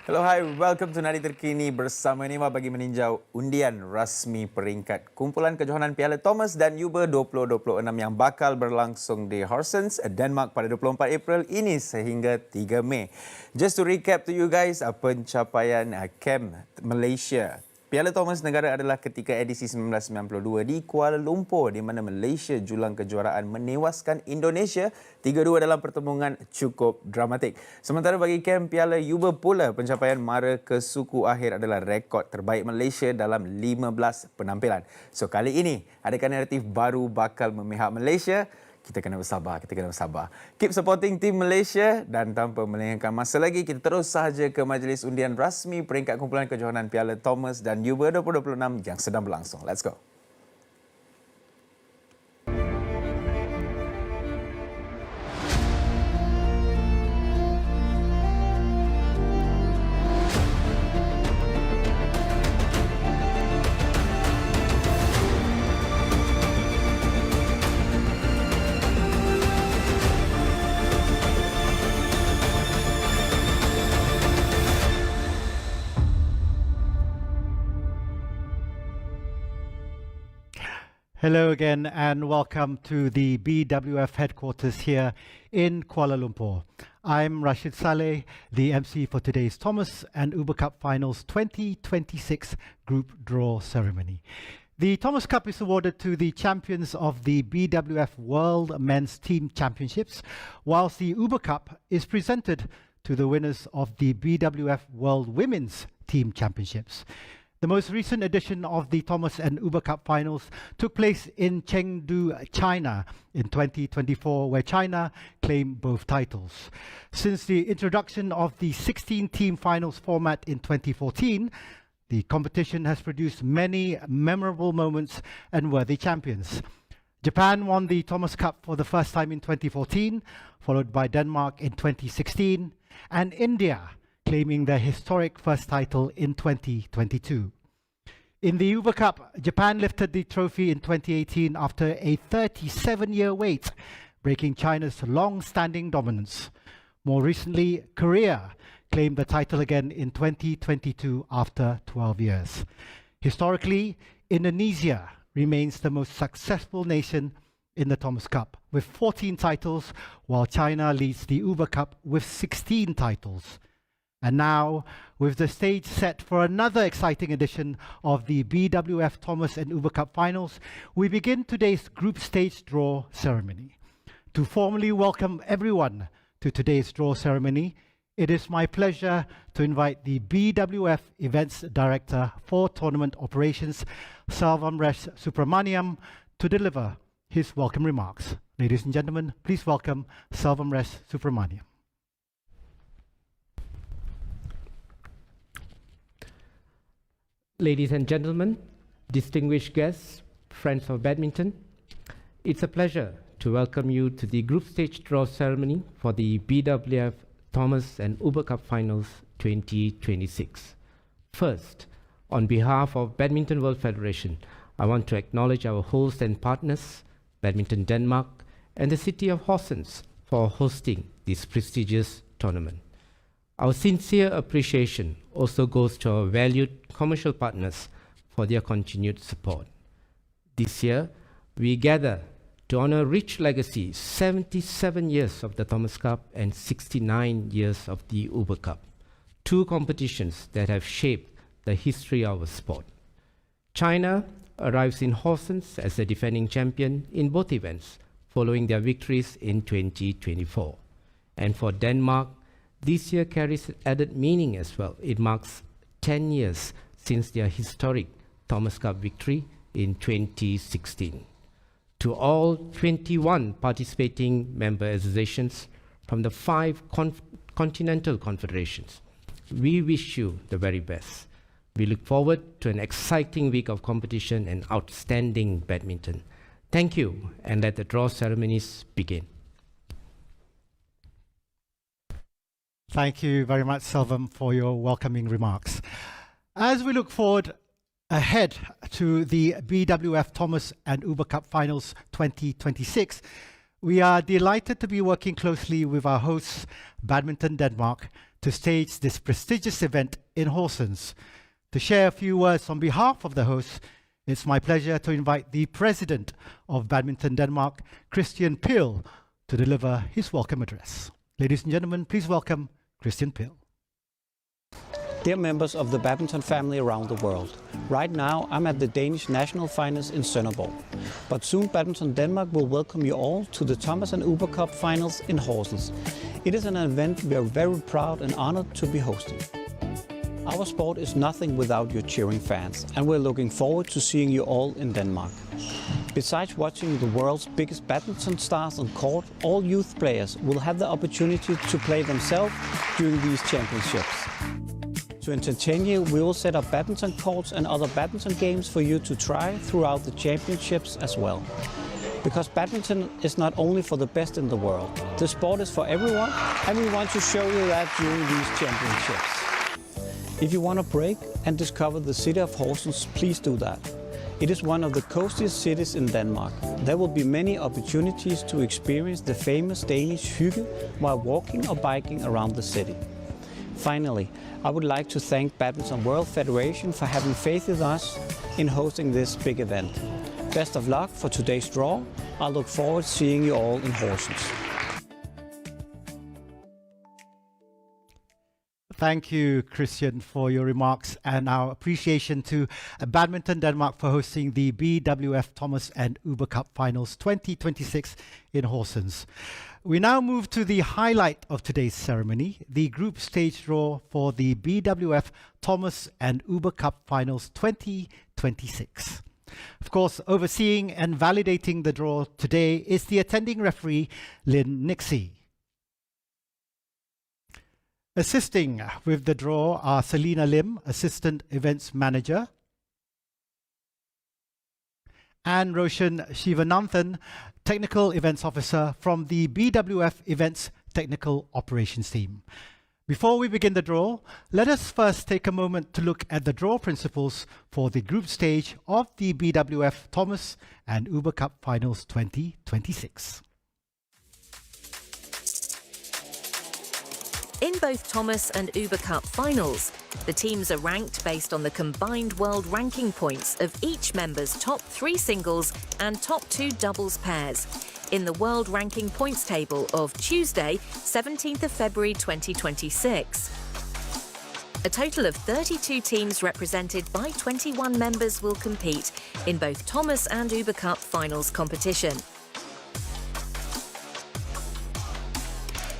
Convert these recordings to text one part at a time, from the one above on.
Hello, hi. Welcome to NADI Terkini bersama Nima bagi meninjau undian rasmi peringkat kumpulan kejohanan Piala Thomas dan Uber 2026 yang bakal berlangsung di Horsens, Denmark pada 24 April ini sehingga 3 Mei. Just to recap to you guys, pencapaian camp Malaysia. Piala Thomas Negara adalah ketika edisi 1992 di Kuala Lumpur di mana Malaysia julang kejuaraan menewaskan Indonesia 3-2 dalam pertembungan cukup dramatik. Sementara bagi kem Piala Uber pula, pencapaian mara ke suku akhir adalah rekod terbaik Malaysia dalam 15 penampilan. So kali ini, adakah naratif baru bakal memihak Malaysia? Kita kena bersabar, Keep supporting tim Malaysia dan tanpa melengahkan masa lagi, kita terus sahaja ke majlis undian rasmi peringkat kumpulan kejohanan Piala Thomas dan Uber 2026 yang sedang berlangsung. Let's go. Hello again and welcome to the BWF headquarters here in Kuala Lumpur. I'm Rashid Saleh, the MC for today's Thomas and Uber Cup Finals 2026 Group Draw Ceremony. The Thomas Cup is awarded to the champions of the BWF World Men's Team Championships, whilst the Uber Cup is presented to the winners of the BWF World Women's Team Championships. The most recent edition of the Thomas and Uber Cup Finals took place in Chengdu, China in 2024, where China claimed both titles. Since the introduction of the 16-team finals format in 2014, the competition has produced many memorable moments and worthy champions. Japan won the Thomas Cup for the first time in 2014, followed by Denmark in 2016, and India claiming their historic first title in 2022. In the Uber Cup, Japan lifted the trophy in 2018 after a 37-year wait, breaking China's long-standing dominance. More recently, Korea claimed the title again in 2022 after 12 years. Historically, Indonesia remains the most successful nation in the Thomas Cup, with 14 titles, while China leads the Uber Cup with 16 titles. And now, with the stage set for another exciting edition of the BWF Thomas and Uber Cup Finals, we begin today's group stage draw ceremony. To formally welcome everyone to today's draw ceremony, it is my pleasure to invite the BWF Events Director for Tournament Operations, Salvamresh Supramaniam, to deliver his welcome remarks. Ladies and gentlemen, please welcome Salvamresh Supramaniam. Ladies and gentlemen, distinguished guests, friends of badminton, it's a pleasure to welcome you to the group stage draw ceremony for the BWF Thomas and Uber Cup Finals 2026. First, on behalf of Badminton World Federation, I want to acknowledge our host and partners, Badminton Denmark and the city of Horsens, for hosting this prestigious tournament. Our sincere appreciation also goes to our valued commercial partners for their continued support. This year, we gather to honor rich legacy, 77 years of the Thomas Cup and 69 years of the Uber Cup, two competitions that have shaped the history of our sport. China arrives in Horsens as the defending champion in both events, following their victories in 2024. And for Denmark, this year carries added meaning as well. It marks 10 years since their historic Thomas Cup victory in 2016. To all 21 participating member associations from the 5 continental confederations, we wish you the very best. We look forward to an exciting week of competition and outstanding badminton. Thank you, and let the draw ceremonies begin. Thank you very much, Selvam, for your welcoming remarks. As we look forward ahead to the BWF Thomas and Uber Cup Finals 2026, we are delighted to be working closely with our hosts, Badminton Denmark, to stage this prestigious event in Horsens. To share a few words on behalf of the hosts, it's my pleasure to invite the President of Badminton Denmark, Christian Pihl, to deliver his welcome address. Ladies and gentlemen, please welcome Christian Pihl. Dear members of the badminton family around the world, right now I'm at the Danish national finals in Sønderborg. But soon Badminton Denmark will welcome you all to the Thomas and Uber Cup finals in Horsens. It is an event we are very proud and honored to be hosting. Our sport is nothing without your cheering fans, and we're looking forward to seeing you all in Denmark. Besides watching the world's biggest badminton stars on court, all youth players will have the opportunity to play themselves during these championships. To entertain you, we will set up badminton courts and other badminton games for you to try throughout the championships as well. Because badminton is not only for the best in the world, the sport is for everyone, and we want to show you that during these championships. If you want to break and discover the city of Horsens, please do that. It is one of the coziest cities in Denmark. There will be many opportunities to experience the famous Danish hygge while walking or biking around the city. Finally, I would like to thank Badminton World Federation for having faith in us in hosting this big event. Best of luck for today's draw. I look forward to seeing you all in Horsens. Thank you, Christian, for your remarks and our appreciation to Badminton Denmark for hosting the BWF Thomas and Uber Cup Finals 2026 in Horsens. We now move to the highlight of today's ceremony, the group stage draw for the BWF Thomas and Uber Cup Finals 2026. Of course, overseeing and validating the draw today is the attending referee, Lin Nixie. Assisting with the draw are Selina Lim, Assistant Events Manager, and Roshan Shivananthan, Technical Events Officer from the BWF Events Technical Operations Team. Before we begin the draw, let us first take a moment to look at the draw principles for the group stage of the BWF Thomas and Uber Cup Finals 2026. In both Thomas and Uber Cup finals, the teams are ranked based on the combined world ranking points of each member's top 3 singles and top 2 doubles pairs in the world ranking points table of Tuesday, 17th of February 2026. A total of 32 teams represented by 21 members will compete in both Thomas and Uber Cup finals competition.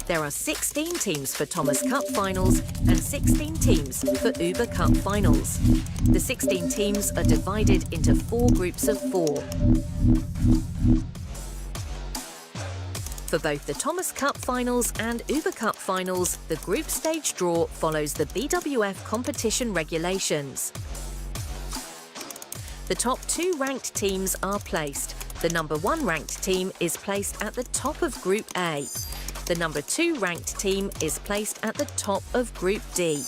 There are 16 teams for Thomas Cup finals and 16 teams for Uber Cup finals. The 16 teams are divided into 4 groups of 4. For both the Thomas Cup finals and Uber Cup finals, the group stage draw follows the BWF competition regulations. The top 2 ranked teams are placed. The number 1 ranked team is placed at the top of Group A. The number 2 ranked team is placed at the top of Group D.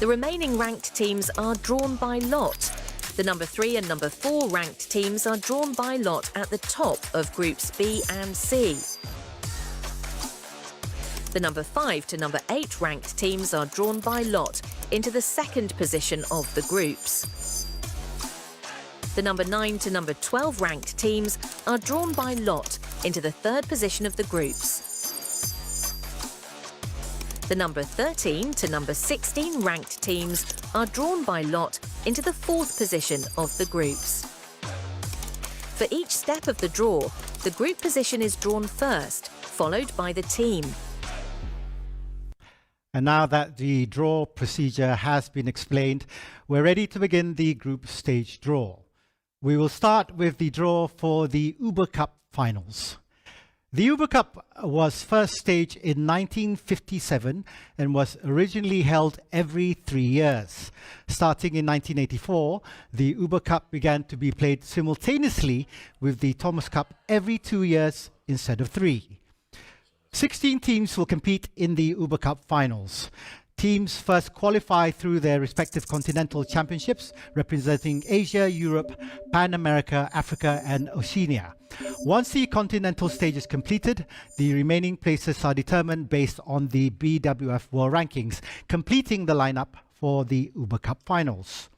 The remaining ranked teams are drawn by lot. The number 3 and number 4 ranked teams are drawn by lot at the top of Groups B and C. The number 5 to number 8 ranked teams are drawn by lot into the second position of the groups. The number 9 to number 12 ranked teams are drawn by lot into the third position of the groups. The number 13 to number 16 ranked teams are drawn by lot into the fourth position of the groups. For each step of the draw, the group position is drawn first, followed by the team. And now that the draw procedure has been explained, we're ready to begin the group stage draw. We will start with the draw for the Uber Cup finals. The Uber Cup was first staged in 1957 and was originally held every 3 years. Starting in 1984, the Uber Cup began to be played simultaneously with the Thomas Cup every 2 years instead of 3. 16 teams will compete in the Uber Cup finals. Teams first qualify through their respective continental championships, representing Asia, Europe, Pan America, Africa, and Oceania. Once the continental stage is completed, the remaining places are determined based on the BWF World Rankings, completing the lineup for the Uber Cup finals.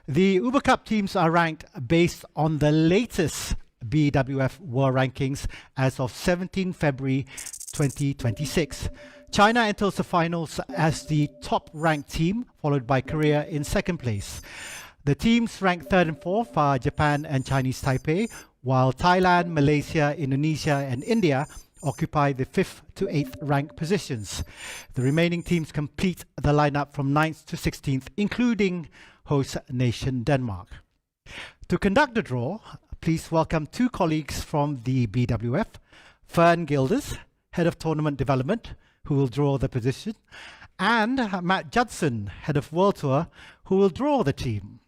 The Uber Cup teams are ranked based on the latest BWF World Rankings as of 17 February 2026. China enters the finals as the top-ranked team, followed by Korea in second place. The teams ranked third and fourth are Japan and Chinese Taipei, while Thailand, Malaysia, Indonesia, and India occupy the 5th to 8th ranked positions. The remaining teams complete the lineup from 9th to 16th, including host nation Denmark. To conduct the draw, please welcome two colleagues from the BWF, Fern Gilders, Head of Tournament Development, who will draw the position, and Matt Judson, Head of World Tour, who will draw the team.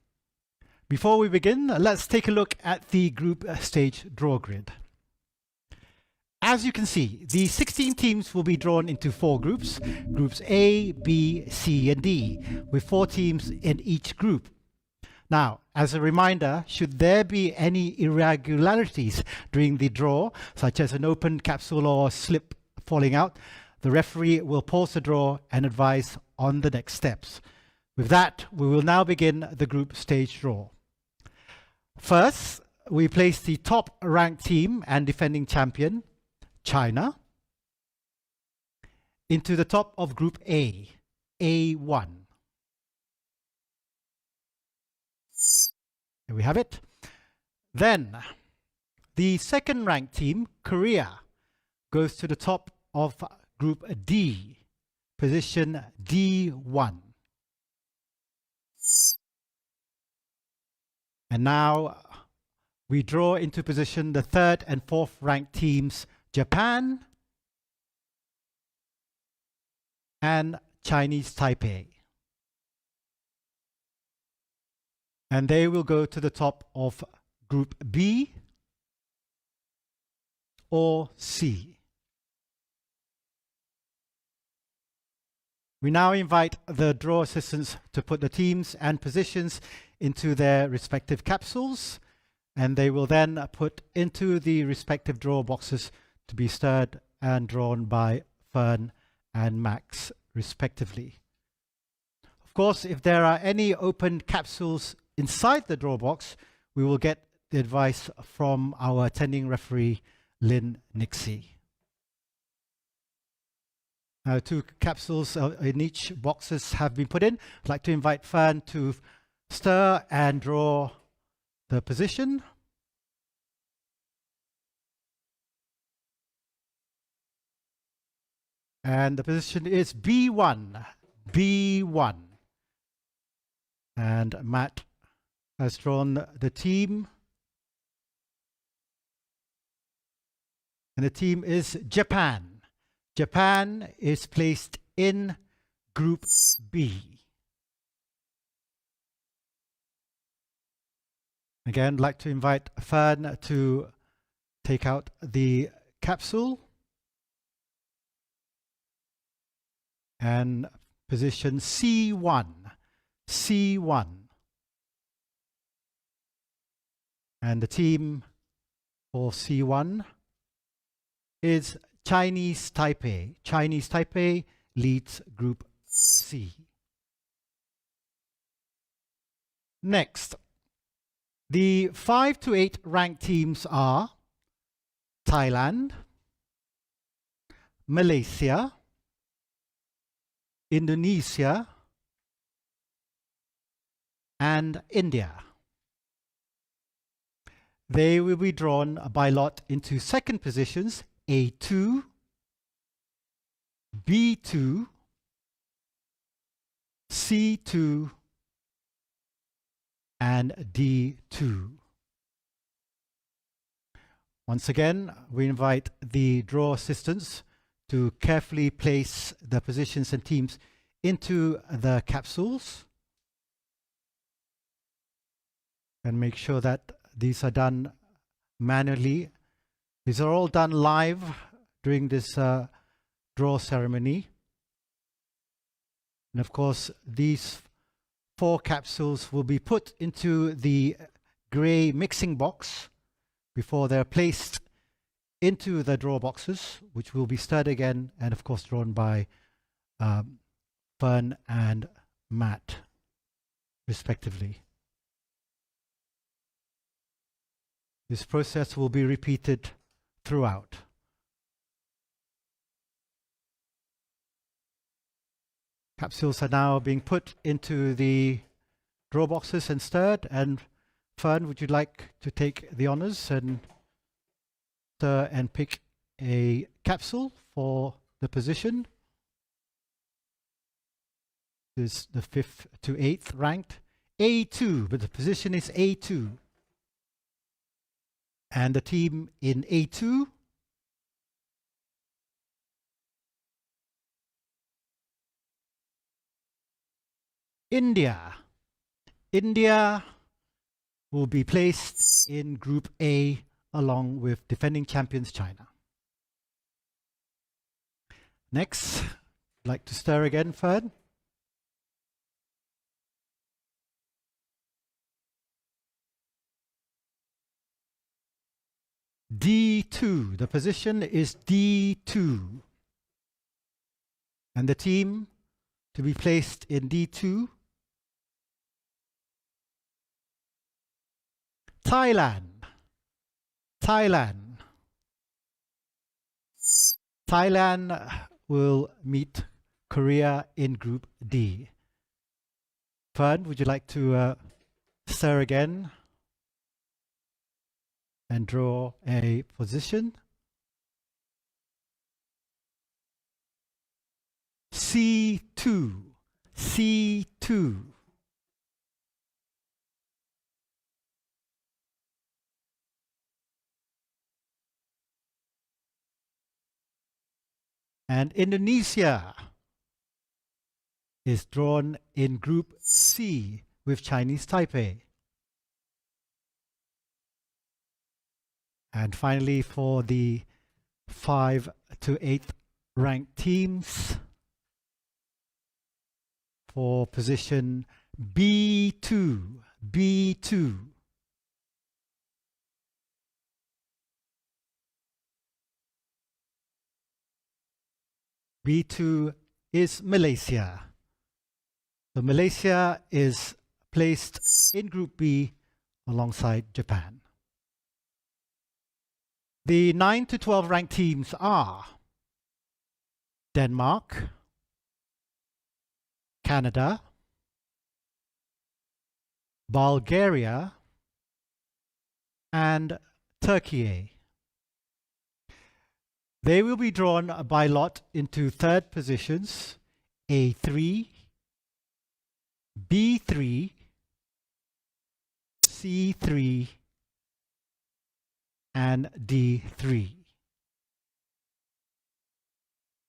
Before we begin, let's take a look at the group stage draw grid. As you can see, the 16 teams will be drawn into 4 groups, groups A, B, C, and D, with 4 teams in each group. Now, as a reminder, should there be any irregularities during the draw, such as an open capsule or slip falling out, the referee will pause the draw and advise on the next steps. With that, we will now begin the group stage draw. First, we place the top-ranked team and defending champion, China, into the top of Group A, A1. There we have it. Then, the second-ranked team, Korea, goes to the top of Group D, position D1. And now we draw into position the third and fourth ranked teams, Japan and Chinese Taipei. And they will go to the top of Group B or C. We now invite the draw assistants to put the teams and positions into their respective capsules, and they will then put into the respective draw boxes to be stirred and drawn by Fern and Max, respectively. Of course, if there are any open capsules inside the draw box, we will get the advice from our attending referee, Lynn Nixie. 2 capsules in each boxes have been put in. I'd like to invite Fern to stir and draw the position. And the position is B1. B1. And Matt has drawn the team. And the team is Japan. Japan is placed in Group B. Again, I'd like to invite Fern to take out the capsule and position C1. C1. And the team for C1 is Chinese Taipei. Chinese Taipei leads Group C. Next, the 5 to 8 ranked teams are Thailand, Malaysia, Indonesia, and India. They will be drawn by lot into second positions A2, B2, C2, and D2. Once again, we invite the draw assistants to carefully place the positions and teams into the capsules and make sure that these are done manually. These are all done live during this draw ceremony. And of course, these 4 capsules will be put into the grey mixing box before they're placed into the draw boxes, which will be stirred again and of course drawn by Fern and Matt, respectively. This process will be repeated throughout. Capsules are now being put into the draw boxes and stirred. And Fern, would you like to take the honors and stir and pick a capsule for the position? This is the 5th to 8th ranked. A2, but the position is A2. And the team in A2 India. India will be placed in Group A along with defending champions China. Next, I'd like to stir again, Fern. D2. The position is D2. And the team to be placed in D2. Thailand. Thailand. Thailand will meet Korea in Group D. Fern, would you like to stir again and draw a position? C2. C2. And Indonesia is drawn in Group C with Chinese Taipei. And finally, for the 5 to 8th ranked teams, for position B2, B2. B2 is Malaysia. So Malaysia is placed in Group B alongside Japan. The 9 to 12 ranked teams are Denmark, Canada, Bulgaria, and Turkey. They will be drawn by lot into 3rd positions, A3, B3, C3, and D3.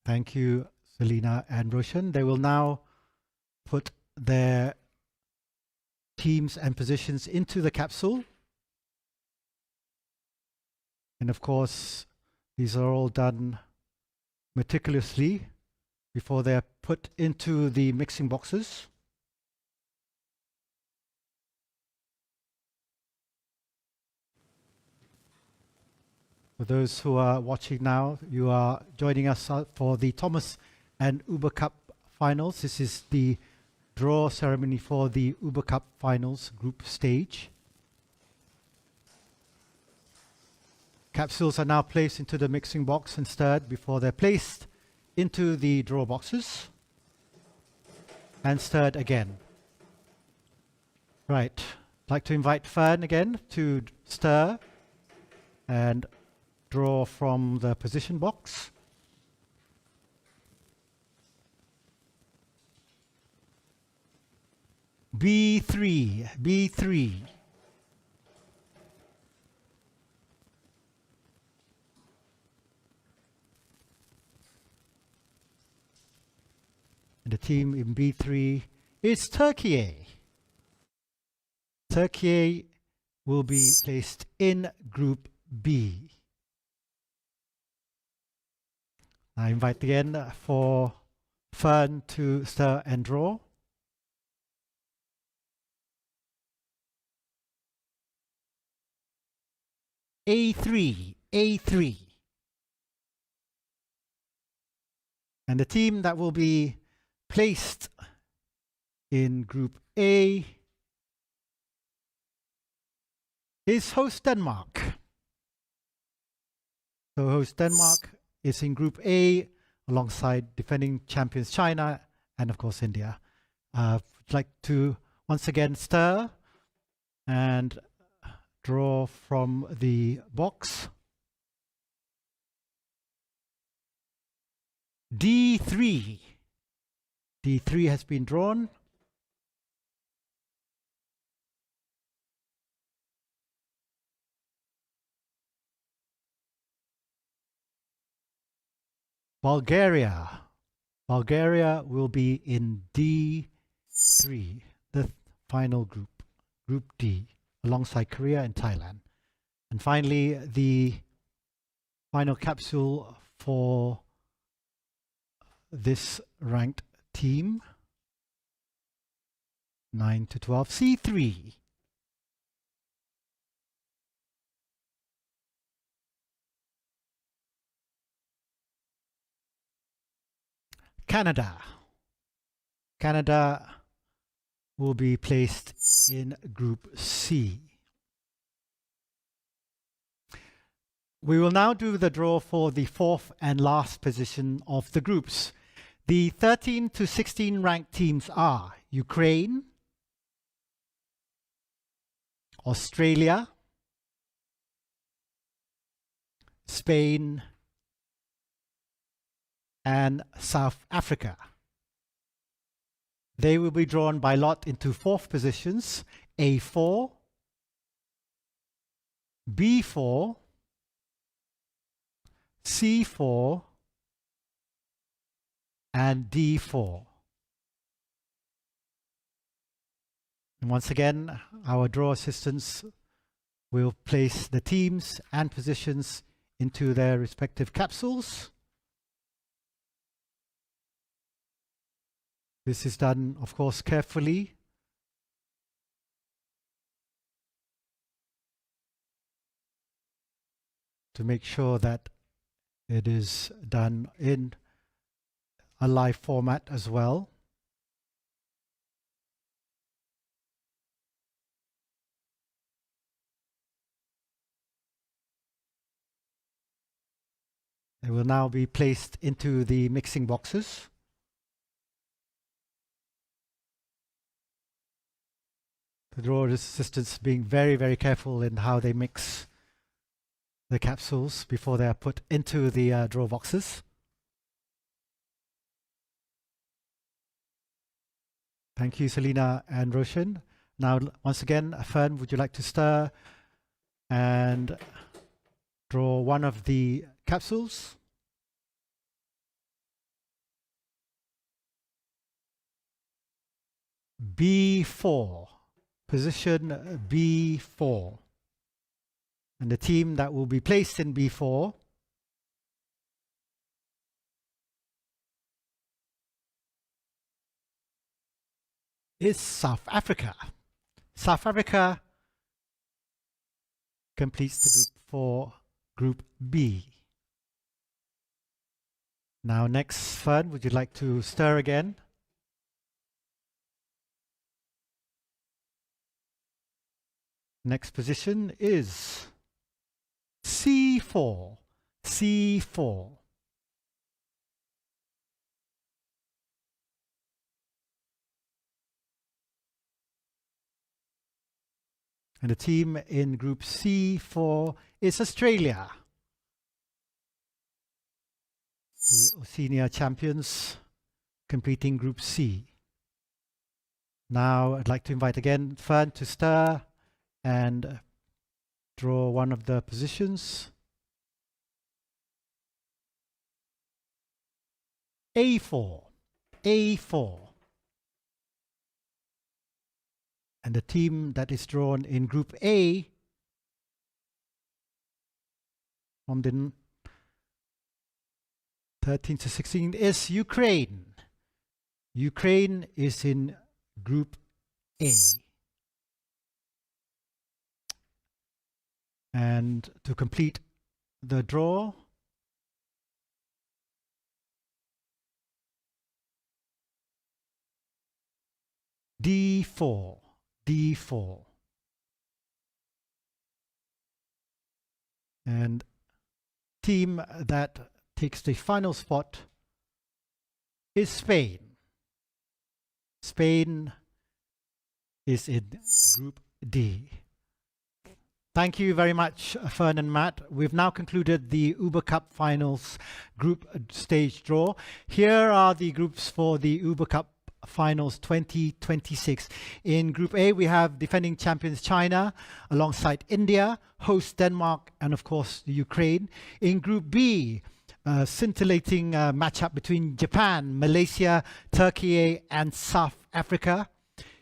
Thank you, Selina and Roshan. They will now put their teams and positions into the capsule. And of course, these are all done meticulously before they're put into the mixing boxes. For those who are watching now, you are joining us for the Thomas and Uber Cup finals. This is the draw ceremony for the Uber Cup finals group stage. Capsules are now placed into the mixing box and stirred before they're placed into the draw boxes and stirred again. Right, I'd like to invite Fern again to stir and draw from the position box. B3, B3. And the team in B3 is Turkey. Turkey will be placed in Group B. I invite again for Fern to stir and draw. A3, A3. And the team that will be placed in Group A is host Denmark. So host Denmark is in Group A alongside defending champions China and of course India. Would like to once again stir and draw from the box. D3. D3 has been drawn. Bulgaria. Bulgaria will be in D3, the final group, Group D, alongside Korea and Thailand. And finally, the final capsule for this ranked team, 9 to 12, C3. Canada. Canada will be placed in Group C. We will now do the draw for the fourth and last position of the groups. The 13 to 16 ranked teams are Ukraine, Australia, Spain, and South Africa. They will be drawn by lot into fourth positions, A4, B4, C4, and D4. And once again, our draw assistants will place the teams and positions into their respective capsules. This is done, of course, carefully. To make sure that it is done in a live format as well. They will now be placed into the mixing boxes. The drawer assistants being very, very careful in how they mix the capsules before they are put into the draw boxes. Thank you, Selina and Roshan. Now, once again, Fern, would you like to stir and draw one of the capsules? B4. Position B4. And the team that will be placed in B4 is South Africa. South Africa completes the group for Group B. Now next, Fern, would you like to stir again? Next position is C4. C4. And the team in Group C4 is Australia, the Oceania champions, completing Group C. Now I'd like to invite again Fern to stir and draw one of the positions. A4. A4. And the team that is drawn in Group A from the 13 to 16 is Ukraine. Ukraine is in Group A. And to complete the draw, D4, D4. And team that takes the final spot is Spain. Spain is in Group D. Thank you very much, Fern and Matt. We've now concluded the Uber Cup Finals group stage draw. Here are the groups for the Uber Cup Finals 2026. In Group A, we have defending champions China alongside India, host Denmark, and of course the Ukraine. In Group B, scintillating matchup between Japan, Malaysia, Turkey, and South Africa.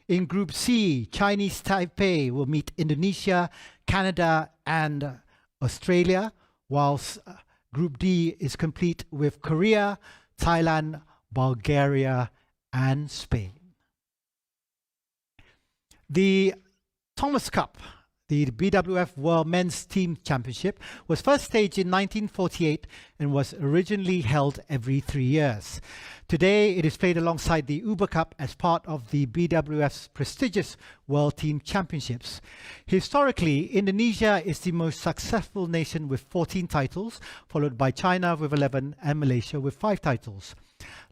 In Group C, Chinese Taipei will meet Indonesia, Canada, and Australia, whilst Group D is complete with Korea, Thailand, Bulgaria, and Spain. The Thomas Cup, the BWF World Men's Team Championship, was first staged in 1948 and was originally held every 3 years. Today, it is played alongside the Uber Cup as part of the BWF's prestigious World Team Championships. Historically, Indonesia is the most successful nation with 14 titles, followed by China with 11 and Malaysia with 5 titles.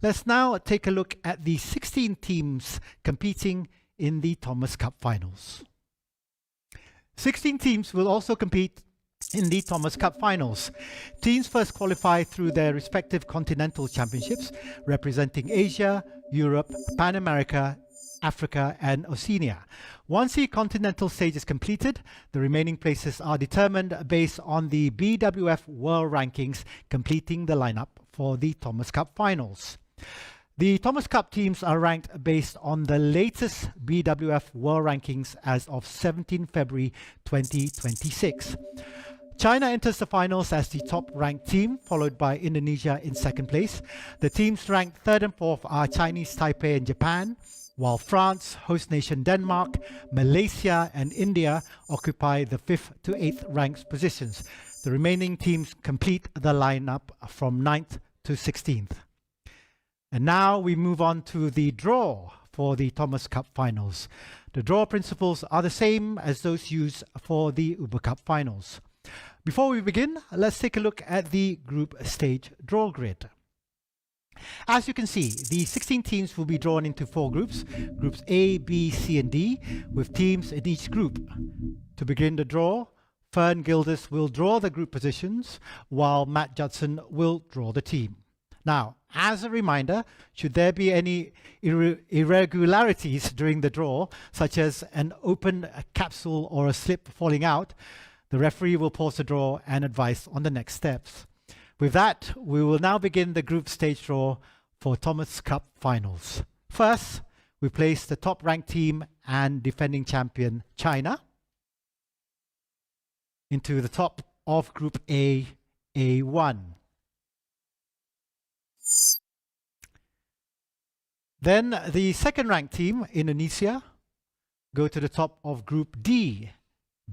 Let's now take a look at the 16 teams competing in the Thomas Cup Finals. 16 teams will also compete in the Thomas Cup Finals. Teams first qualify through their respective continental championships, representing Asia, Europe, Pan America, Africa, and Oceania. Once the continental stage is completed, the remaining places are determined based on the BWF World Rankings, completing the lineup for the Thomas Cup Finals. The Thomas Cup teams are ranked based on the latest BWF World Rankings as of 17 February 2026. China enters the finals as the top-ranked team, followed by Indonesia in second place. The teams ranked third and fourth are Chinese Taipei and Japan, while France, host nation Denmark, Malaysia, and India occupy the 5th to 8th ranked positions. The remaining teams complete the lineup from 9th to 16th. And now we move on to the draw for the Thomas Cup Finals. The draw principles are the same as those used for the Uber Cup Finals. Before we begin, let's take a look at the group stage draw grid. As you can see, the 16 teams will be drawn into 4 groups, groups A, B, C, and D, with teams in each group. To begin the draw, Fern Gildas will draw the group positions, while Matt Judson will draw the team. Now, as a reminder, should there be any irregularities during the draw, such as an open capsule or a slip falling out, the referee will pause the draw and advise on the next steps. With that, we will now begin the group stage draw for Thomas Cup Finals. First, we place the top-ranked team and defending champion China into the top of Group A, A1. Then the second-ranked team, Indonesia, go to the top of Group D,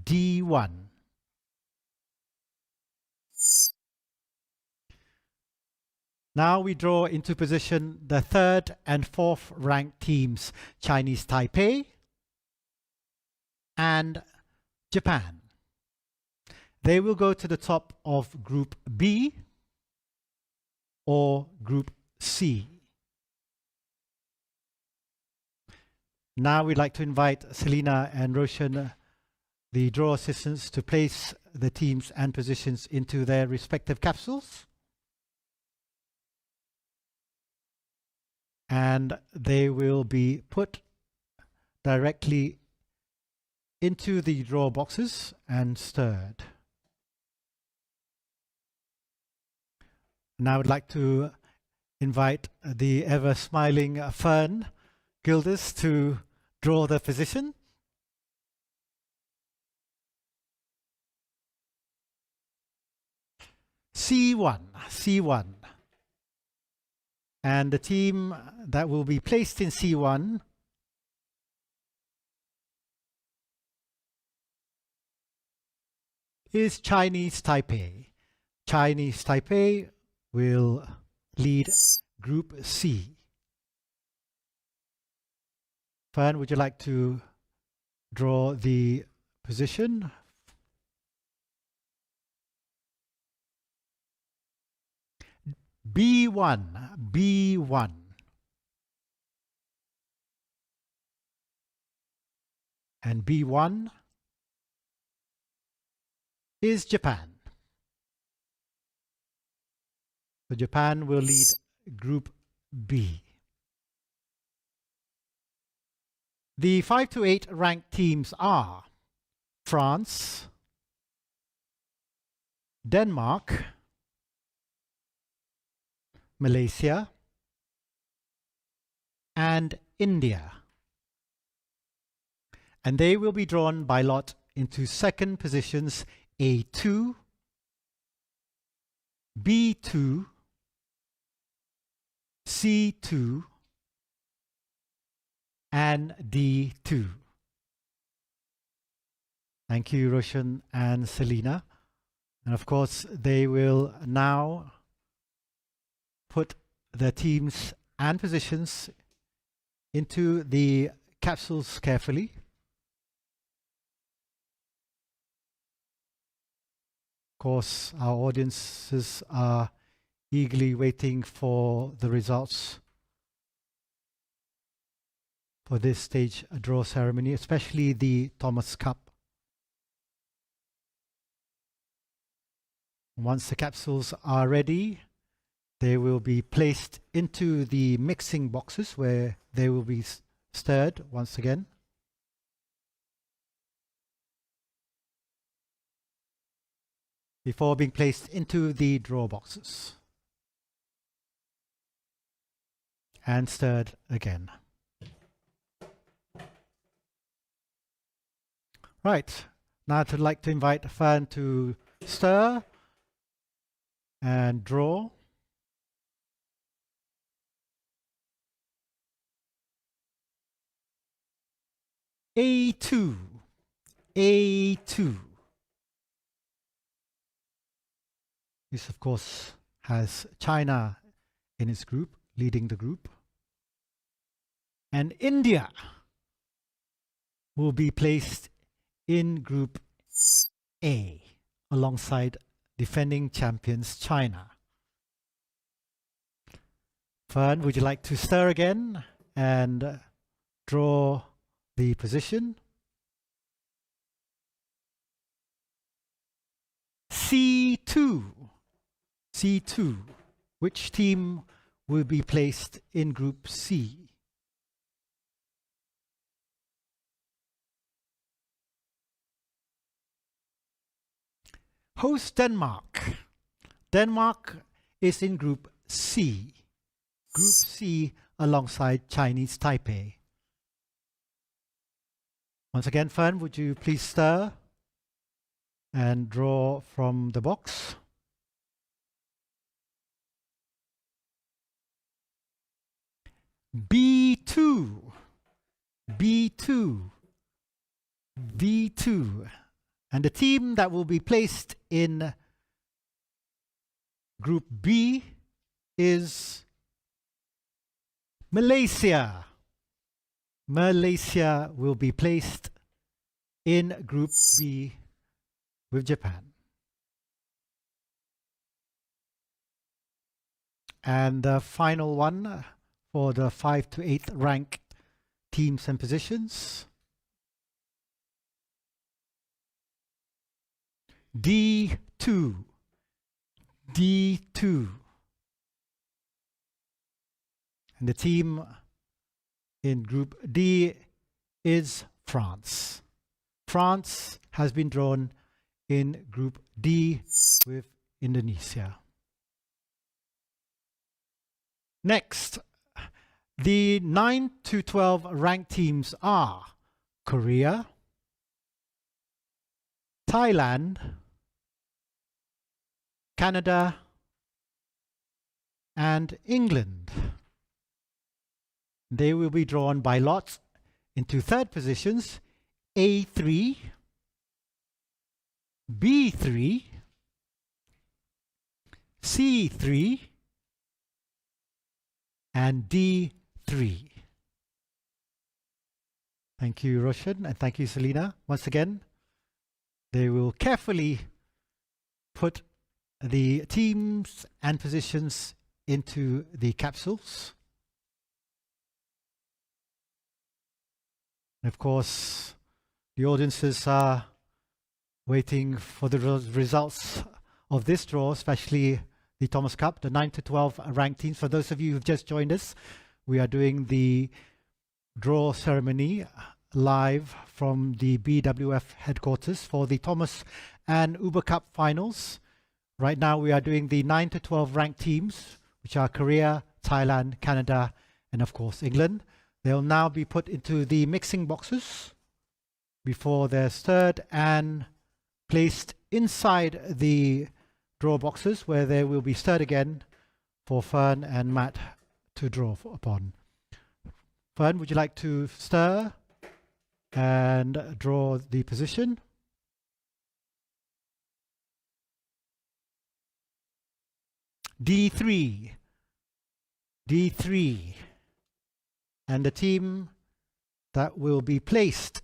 D1. Now we draw into position the third and fourth ranked teams, Chinese Taipei and Japan. They will go to the top of Group B or Group C. Now we'd like to invite Selina and Roshan, the draw assistants, to place the teams and positions into their respective capsules. And they will be put directly into the draw boxes and stirred. Now I'd like to invite the ever-smiling Fern Gildas to draw the position. C1, C1. And the team that will be placed in C1 is Chinese Taipei. Chinese Taipei will lead Group C. Fern, would you like to draw the position? B1. And B1 is Japan. So Japan will lead Group B. The 5 to 8 ranked teams are France, Denmark, Malaysia, and India. And they will be drawn by lot into second positions A2, B2, C2, and D2. Thank you, Roshan and Selina. And of course, they will now put the teams and positions into the capsules carefully. Of course, our audiences are eagerly waiting for the results for this stage draw ceremony, especially the Thomas Cup. Once the capsules are ready, they will be placed into the mixing boxes where they will be stirred once again. Before being placed into the draw boxes. And stirred again. Right, now I'd like to invite Fan to stir and draw. A2. This, of course, has China in its group, leading the group. And India will be placed in Group A, alongside defending champions China. Fern, would you like to stir again and draw the position? C2. Which team will be placed in Group C? Host Denmark. Denmark is in Group C. Group C alongside Chinese Taipei. Once again, Fern, would you please stir and draw from the box? B2. And the team that will be placed in Group B is Malaysia. Malaysia will be placed in Group B with Japan. And the final one for the 5 to 8 rank teams and positions. D2. And the team in Group D is France. France has been drawn in Group D with Indonesia. Next, the 9 to 12 ranked teams are Korea, Thailand, Canada, and England. They will be drawn by lot into third positions A3, B3, C3, and D3. Thank you, Roshan, and thank you, Selina. Once again, they will carefully put the teams and positions into the capsules. And of course, the audiences are waiting for the results of this draw, especially the Thomas Cup, the 9 to 12 ranked teams. For those of you who've just joined us, we are doing the draw ceremony live from the BWF headquarters for the Thomas and Uber Cup finals. Right now we are doing the 9 to 12 ranked teams, which are Korea, Thailand, Canada, and of course England. They'll now be put into the mixing boxes before they're stirred and placed inside the draw boxes, where they will be stirred again for Fern and Matt to draw upon. Fern, would you like to stir and draw the position? D3, D3, and the team that will be placed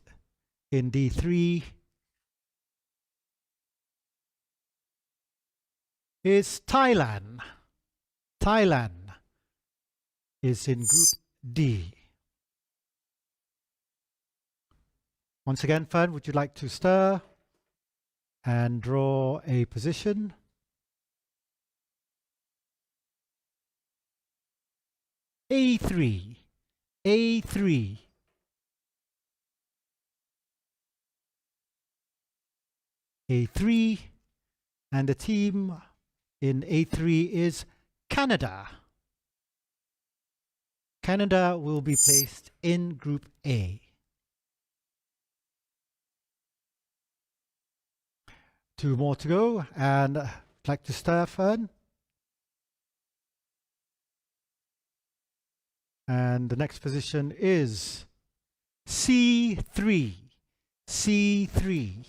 in D3 is Thailand. Thailand is in Group D. Once again, Fern, would you like to stir and draw a position? A3, A3, A3, and the team in A3 is Canada. Canada will be placed in Group A. Two more to go, and I'd like to stir, Fern. And the next position is C3, C3.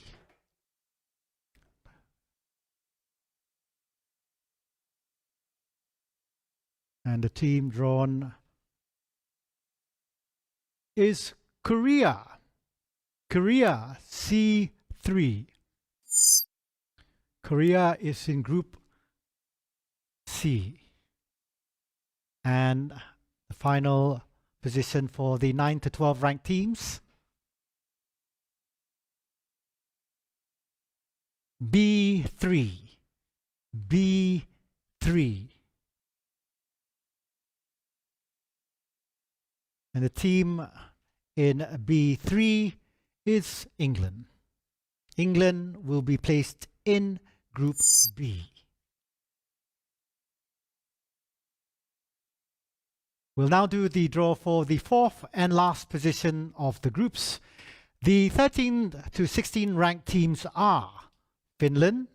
And the team drawn is Korea. Korea, C3. Korea is in Group C. And the final position for the 9 to 12 ranked teams, B3, B3. And the team in B3 is England. England will be placed in Group B. We'll now do the draw for the fourth and last position of the groups. The 13 to 16 ranked teams are Finland,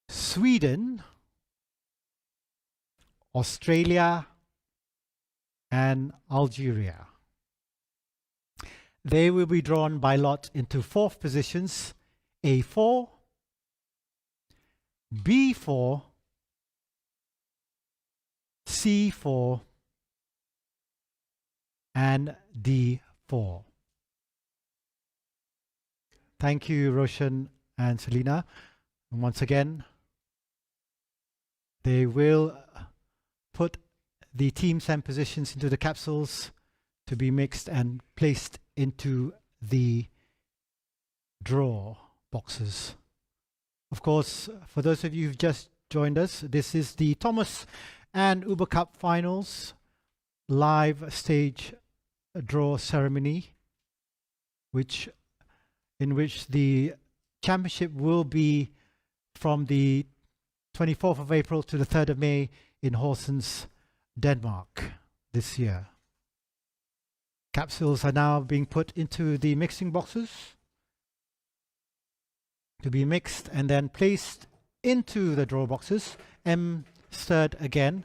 Sweden, Australia, and Algeria. They will be drawn by lot into fourth positions, A4, B4, C4, and D4. Thank you, Roshan and Selina. And once again, they will put the teams and positions into the capsules to be mixed and placed into the draw boxes. Of course, for those of you who've just joined us, this is the Thomas and Uber Cup finals live stage draw ceremony, in which the championship will be from the 24th of April to the 3rd of May in Horsens, Denmark this year. Capsules are now being put into the mixing boxes to be mixed and then placed into the draw boxes. Stirred again.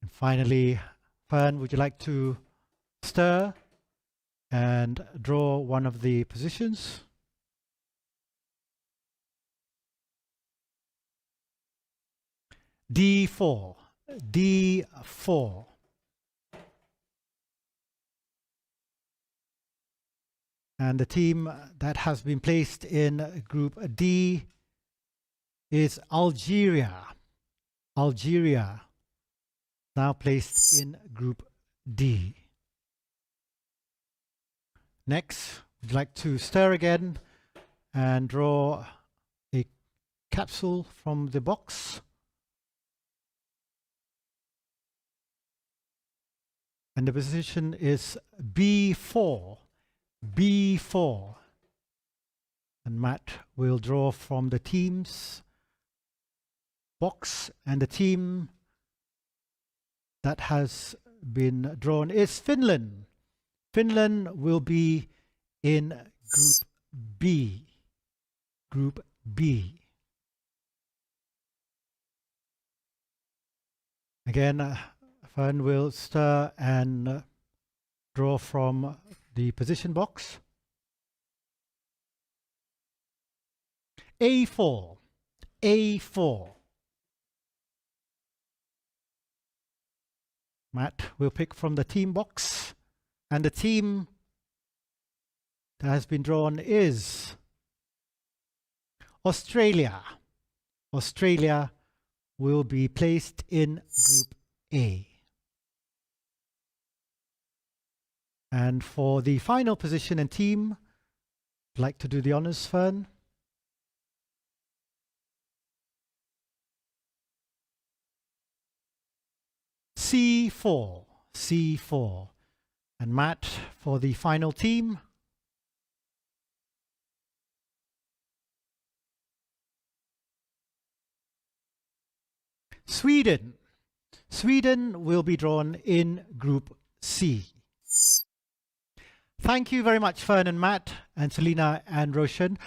And finally, Fern, would you like to stir and draw one of the positions? D4. D4. And the team that has been placed in Group D is Algeria. Algeria, now placed in Group D. Next, would you like to stir again and draw a capsule from the box? And the position is B4. B4. And Matt will draw from the team's box, and the team that has been drawn is Finland. Finland will be in Group B. Group B. Again, Fern will stir and draw from the position box. A4. A4. Matt will pick from the team box, and the team that has been drawn is Australia. Australia will be placed in Group A. And for the final position and team, I'd like to do the honors, Fern. C4. C4. And Matt for the final team. Sweden. Sweden will be drawn in Group C. Thank you very much, Fern and Matt, and Selina and Roshan.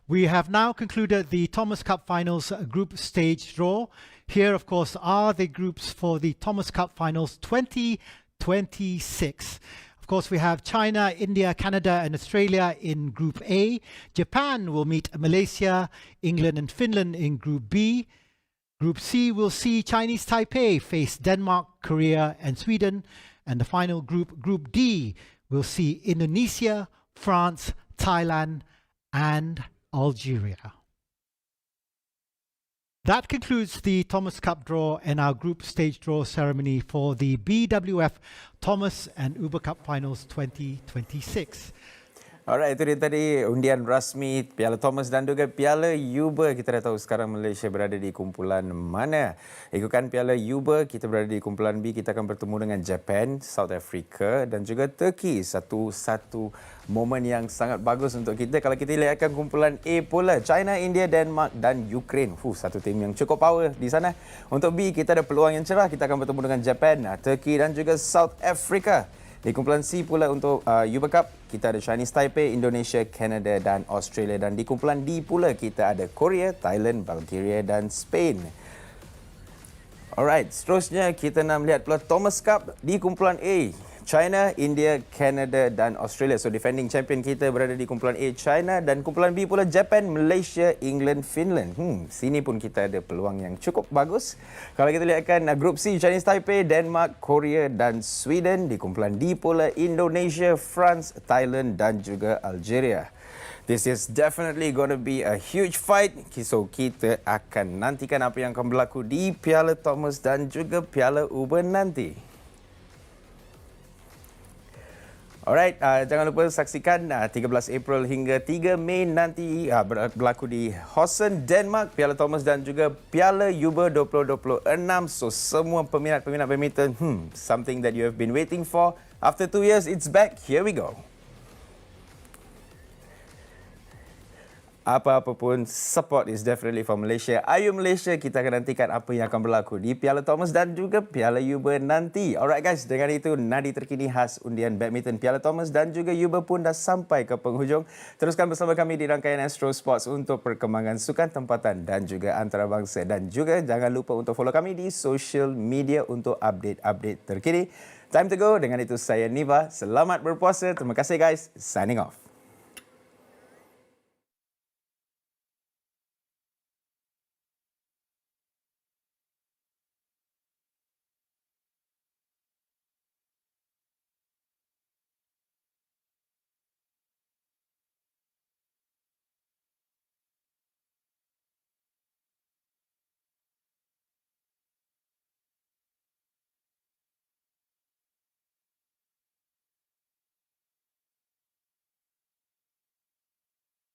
We have now concluded the Thomas Cup Finals group stage draw. Here, of course, are the groups for the Thomas Cup Finals 2026. Of course, we have China, India, Canada, and Australia in Group A. Japan will meet Malaysia, England, and Finland in Group B. Group C will see Chinese Taipei face Denmark, Korea, and Sweden. And the final group, Group D, will see Indonesia, France, Thailand, and Algeria. That concludes the Thomas Cup draw and our group stage draw ceremony for the BWF Thomas and Uber Cup Finals 2026. Alright, itu dia tadi undian rasmi Piala Thomas dan juga Piala Uber. Kita dah tahu sekarang Malaysia berada di kumpulan mana. Ikutkan Piala Uber, kita berada di kumpulan B. Kita akan bertemu dengan Japan, South Africa dan juga Turkey. Satu momen yang sangat bagus untuk kita. Kalau kita lihatkan kumpulan A pula, China, India, Denmark dan Ukraine. Satu tim yang cukup power di sana. Untuk B, kita ada peluang yang cerah. Kita akan bertemu dengan Japan, Turkey dan juga South Africa. Di kumpulan C pula untuk Uber Cup, kita ada Chinese Taipei, Indonesia, Canada dan Australia. Dan di kumpulan D pula kita ada Korea, Thailand, Bulgaria dan Spain. Alright, seterusnya kita nak melihat pula Thomas Cup di kumpulan A. China, India, Canada dan Australia. So defending champion kita berada di kumpulan A, China, dan kumpulan B pula Japan, Malaysia, England, Finland. Sini pun kita ada peluang yang cukup bagus. Kalau kita lihatkan grup C, Chinese Taipei, Denmark, Korea dan Sweden. Di kumpulan D pula Indonesia, France, Thailand dan juga Algeria. This is definitely going to be a huge fight. So kita akan nantikan apa yang akan berlaku di Piala Thomas dan juga Piala Uber nanti. Alright, jangan lupa saksikan 13 April hingga 3 Mei nanti berlaku di Hosen, Denmark, Piala Thomas dan juga Piala Uber 2026. So semua peminat-peminat badminton, something that you have been waiting for. After 2 years, it's back. Here we go. Apa-apa pun, support is definitely for Malaysia. Ayu Malaysia, kita akan nantikan apa yang akan berlaku di Piala Thomas dan juga Piala Uber nanti. Alright guys, dengan itu nadi terkini khas undian badminton Piala Thomas dan juga Uber pun dah sampai ke penghujung. Teruskan bersama kami di rangkaian Astro Sports untuk perkembangan sukan tempatan dan juga antarabangsa. Dan juga jangan lupa untuk follow kami di social media untuk update-update terkini. Time to go. Dengan itu saya Niva. Selamat berpuasa. Terima kasih guys. Signing off.